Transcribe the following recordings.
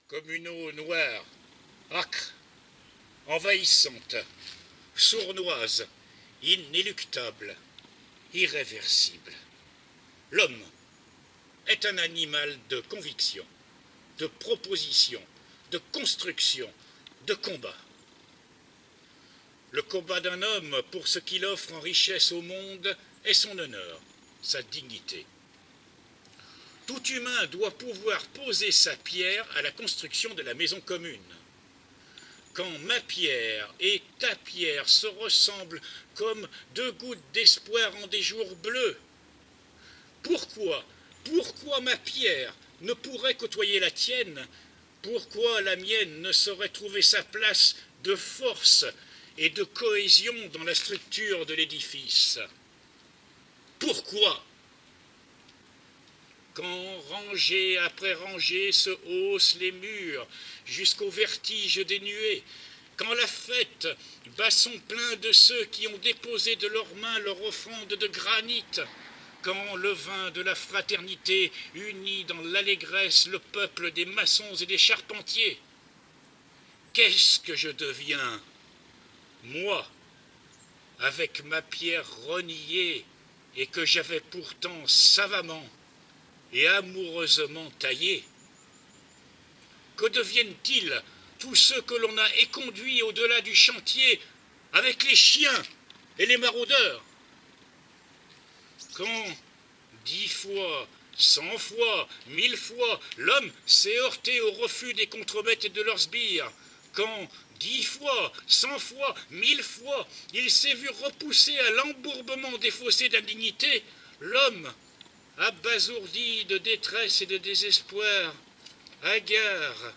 comme une eau noire, âcre, envahissante, sournoise, inéluctable, irréversible. L'homme est un animal de conviction, de proposition, de construction, de combat. Le combat d'un homme pour ce qu'il offre en richesse au monde est son honneur, sa dignité. Tout humain doit pouvoir poser sa pierre à la construction de la maison commune. Quand ma pierre et ta pierre se ressemblent comme deux gouttes d'espoir en des jours bleus, pourquoi ma pierre ne pourrait côtoyer la tienne? Pourquoi la mienne ne saurait trouver sa place de force et de cohésion dans la structure de l'édifice? Pourquoi? Quand rangée après rangée se haussent les murs jusqu'au vertige des nuées, quand la fête bat son plein de ceux qui ont déposé de leurs mains leur offrande de granit, quand le vin de la fraternité unit dans l'allégresse le peuple des maçons et des charpentiers, qu'est-ce que je deviens, moi, avec ma pierre reniée et que j'avais pourtant savamment et amoureusement taillée? Que deviennent-ils tous ceux que l'on a éconduits au-delà du chantier avec les chiens et les maraudeurs? Quand 10 fois, 100 fois, 1000 fois, l'homme s'est heurté au refus des contremaîtres et de leurs sbires, quand 10 fois, 100 fois, 1000 fois, il s'est vu repoussé à l'embourbement des fossés d'indignité, l'homme, abasourdi de détresse et de désespoir, hagard,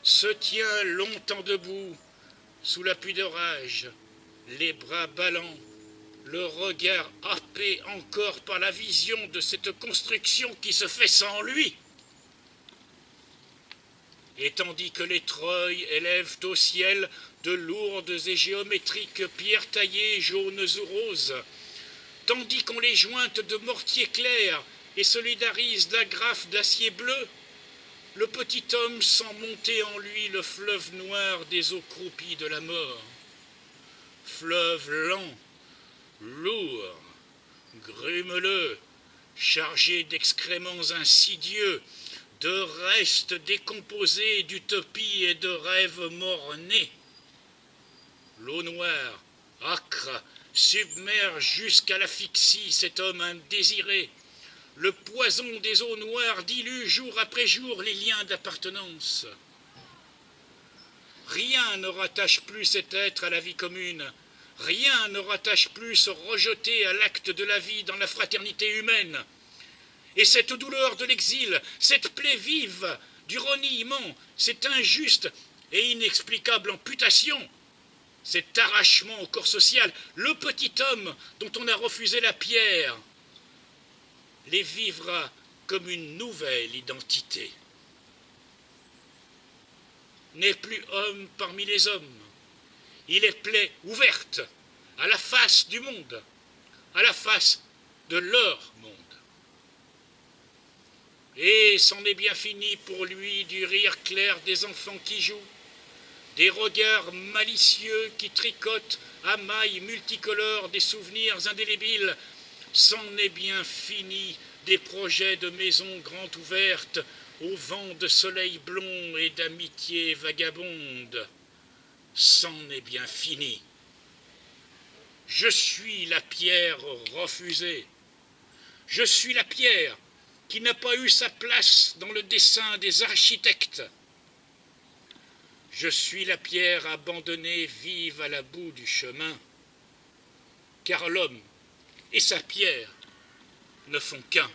se tient longtemps debout, sous l'appui de rage, les bras ballants, le regard happé encore par la vision de cette construction qui se fait sans lui. Et tandis que les treuils élèvent au ciel de lourdes et géométriques pierres taillées jaunes ou roses, tandis qu'on les jointe de mortier clair et solidarise d'agrafes d'acier bleu, le petit homme sent monter en lui le fleuve noir des eaux croupies de la mort. Fleuve lent, lourd, grumeleux, chargé d'excréments insidieux, de restes décomposés d'utopies et de rêves mort-nés. L'eau noire, âcre, submerge jusqu'à l'asphyxie cet homme indésiré. Le poison des eaux noires dilue jour après jour les liens d'appartenance. Rien ne rattache plus cet être à la vie commune. Rien ne rattache plus ce rejeté à l'acte de la vie dans la fraternité humaine. Et cette douleur de l'exil, cette plaie vive du reniement, cette injuste et inexplicable amputation, cet arrachement au corps social, le petit homme dont on a refusé la pierre, les vivra comme une nouvelle identité. N'est plus homme parmi les hommes. Il est plaie ouverte à la face du monde, à la face de leur monde. Et c'en est bien fini pour lui du rire clair des enfants qui jouent, des regards malicieux qui tricotent à mailles multicolores des souvenirs indélébiles. C'en est bien fini des projets de maisons grand ouvertes au vent de soleil blond et d'amitié vagabonde. C'en est bien fini. Je suis la pierre refusée. Je suis la pierre qui n'a pas eu sa place dans le dessin des architectes. Je suis la pierre abandonnée vive à la boue du chemin, car l'homme et sa pierre ne font qu'un.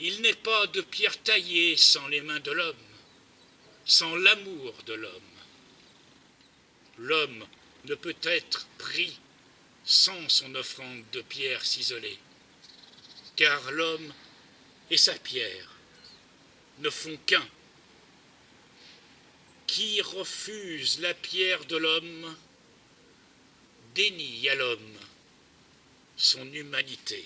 Il n'est pas de pierre taillée sans les mains de l'homme, sans l'amour de l'homme. L'homme ne peut être pris sans son offrande de pierre ciselée, car l'homme et sa pierre ne font qu'un. Qui refuse la pierre de l'homme dénie à l'homme son humanité.